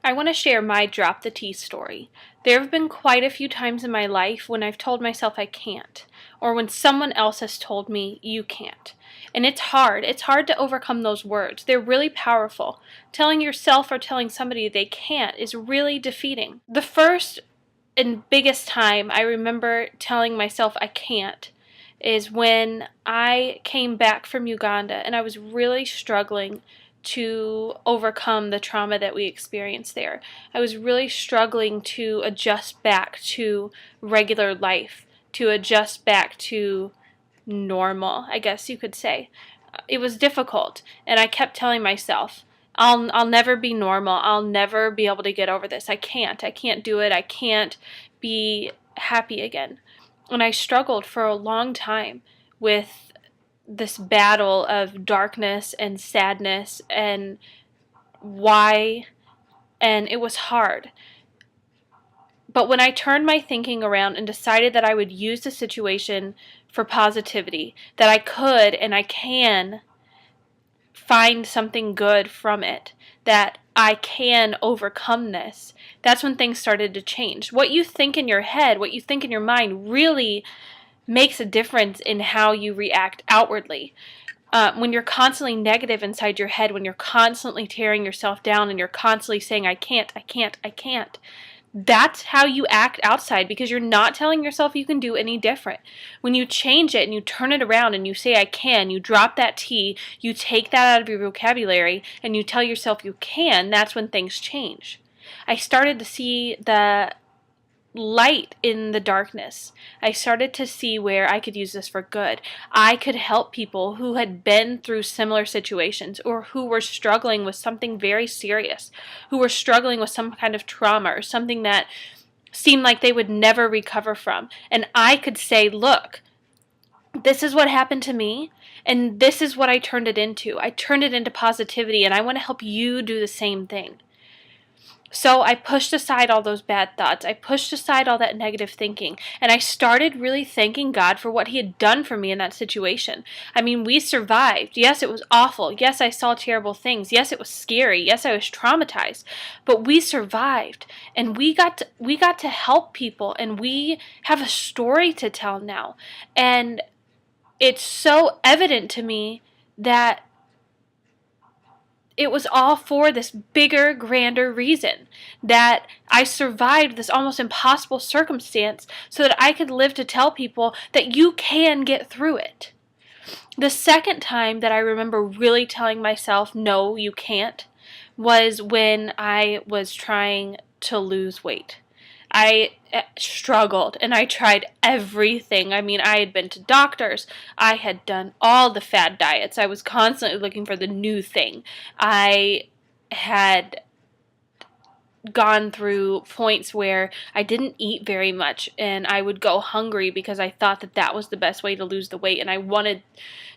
I want to share my drop the T story. There have been quite a few times in my life when I've told myself I can't, or when someone else has told me you can't. And it's hard. It's hard to overcome those words. They're really powerful. Telling yourself or telling somebody they can't is really defeating. The first and biggest time I remember telling myself I can't is when I came back from Uganda and I was really struggling to overcome the trauma that we experienced there. I was really struggling to adjust back to regular life, to adjust back to normal, I guess you could say. It was difficult, and I kept telling myself, I'll never be normal. I'll never be able to get over this. I can't do it. I can't be happy again. And I struggled for a long time with this battle of darkness and sadness and why, and it was hard. But when I turned my thinking around and decided that I would use the situation for positivity, that I could and I can find something good from it, that I can overcome this, that's when things started to change. What you think in your head, what you think in your mind really makes a difference in how you react outwardly. When you're constantly negative inside your head, when you're constantly tearing yourself down and you're constantly saying, I can't, that's how you act outside, because you're not telling yourself you can do any different. When you change it and you turn it around and you say, I can, you drop that T, you take that out of your vocabulary and you tell yourself you can, that's when things change. I started to see the light in the darkness. I started to see where I could use this for good. I could help people who had been through similar situations or who were struggling with something very serious, who were struggling with some kind of trauma or something that seemed like they would never recover from. And I could say, look, this is what happened to me, and this is what I turned it into. I turned it into positivity, and I want to help you do the same thing. So I pushed aside all those bad thoughts. I pushed aside all that negative thinking. And I started really thanking God for what He had done for me in that situation. I mean, we survived. Yes, it was awful. Yes, I saw terrible things. Yes, it was scary. Yes, I was traumatized. But we survived. And we got to help people. And we have a story to tell now. And it's so evident to me that it was all for this bigger, grander reason, that I survived this almost impossible circumstance so that I could live to tell people that you can get through it. The second time that I remember really telling myself, no, you can't, was when I was trying to lose weight. I struggled and I tried everything. I mean, I had been to doctors. I had done all the fad diets. I was constantly looking for the new thing. I had gone through points where I didn't eat very much and I would go hungry because I thought that that was the best way to lose the weight, and I wanted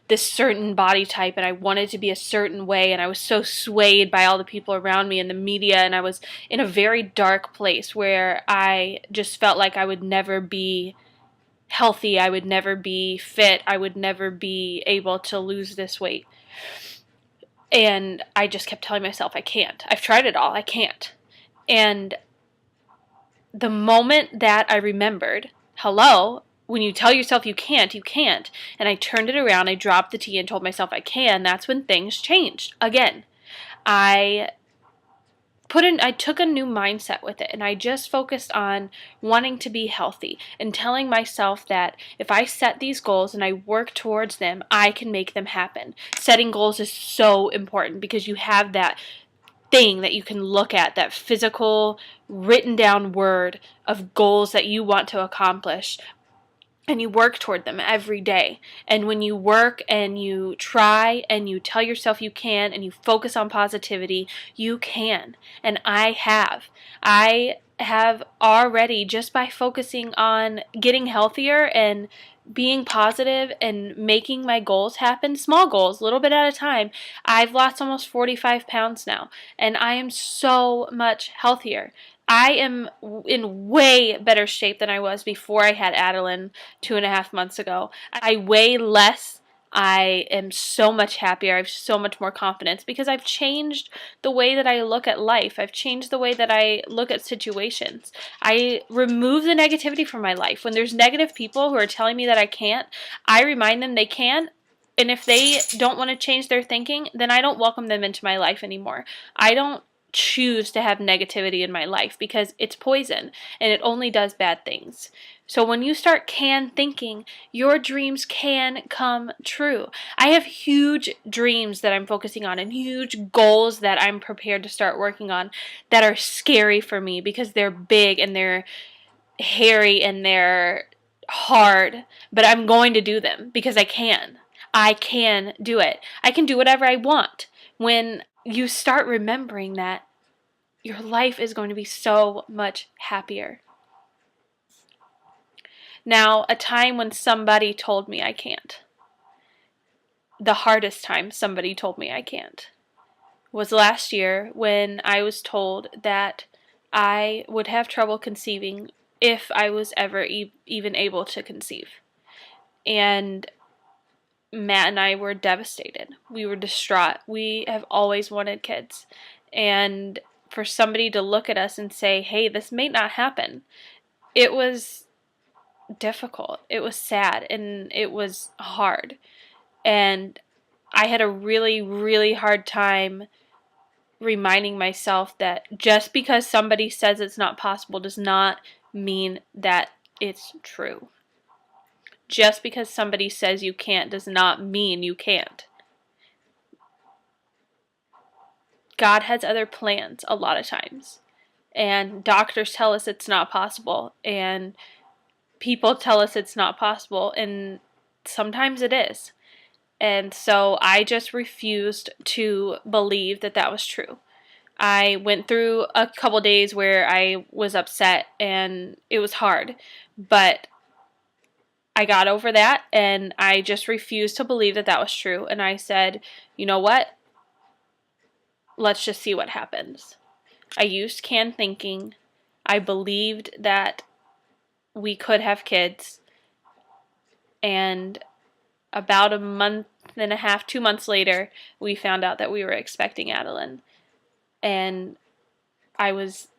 this certain body type and I wanted to be a certain way, and I was so swayed by all the people around me and the media, and I was in a very dark place where I just felt like I would never be healthy, I would never be fit, I would never be able to lose this weight. And I just kept telling myself, I can't. I've tried it all. I can't. And the moment that I remembered, hello, when you tell yourself you can't, you can't, and I turned it around, I dropped the T and told myself I can, that's when things changed. Again, I took a new mindset with it, and I just focused on wanting to be healthy and telling myself that if I set these goals and I work towards them, I can make them happen. Setting goals is so important because you have that thing that you can look at, that physical written down word of goals that you want to accomplish, and you work toward them every day. And when you work and you try and you tell yourself you can and you focus on positivity, you can. And I have already, just by focusing on getting healthier and being positive and making my goals happen, small goals, a little bit at a time, I've lost almost 45 pounds now, and I am so much healthier. I am in way better shape than I was before I had Adeline 2.5 months ago. I weigh less I am so much happier. I have so much more confidence because I've changed the way that I look at life. I've changed the way that I look at situations. I remove the negativity from my life. When there's negative people who are telling me that I can't, I remind them they can. And if they don't want to change their thinking, then I don't welcome them into my life anymore. I don't choose to have negativity in my life because it's poison and it only does bad things. So when you start can thinking, your dreams can come true. I have huge dreams that I'm focusing on and huge goals that I'm prepared to start working on that are scary for me because they're big and they're hairy and they're hard, but I'm going to do them because I can. I can do it. I can do whatever I want. When you start remembering that, your life is going to be so much happier. Now, a time when somebody told me I can't. The hardest time somebody told me I can't was last year when I was told that I would have trouble conceiving if I was ever even able to conceive. And Matt and I were devastated. We were distraught. We have always wanted kids. And for somebody to look at us and say, hey, this may not happen, it was difficult. It was sad and it was hard. And I had a really, really hard time reminding myself that just because somebody says it's not possible does not mean that it's true. Just because somebody says you can't does not mean you can't. God has other plans a lot of times. And doctors tell us it's not possible. And people tell us it's not possible. And sometimes it is. And so I just refused to believe that that was true. I went through a couple days where I was upset and it was hard. But I got over that and I just refused to believe that that was true. And I said, you know what? Let's just see what happens. I used canned thinking. I believed that we could have kids. And about a month and a half, 2 months later, we found out that we were expecting Adeline. And I was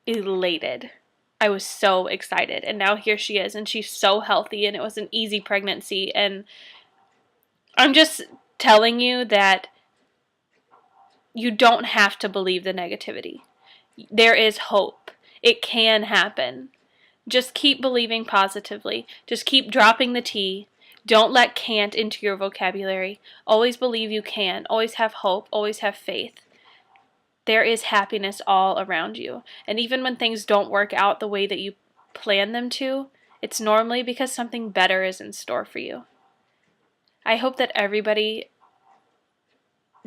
elated. I was so excited. And now here she is, and she's so healthy, and it was an easy pregnancy. And I'm just telling you that you don't have to believe the negativity. There is hope. It can happen. Just keep believing positively. Just keep dropping the T. Don't let can't into your vocabulary. Always believe you can. Always have hope. Always have faith. There is happiness all around you. And even when things don't work out the way that you plan them to, it's normally because something better is in store for you. I hope that everybody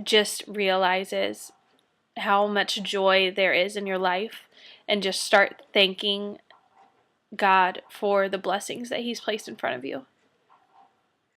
just realizes how much joy there is in your life and just start thanking God for the blessings that He's placed in front of you.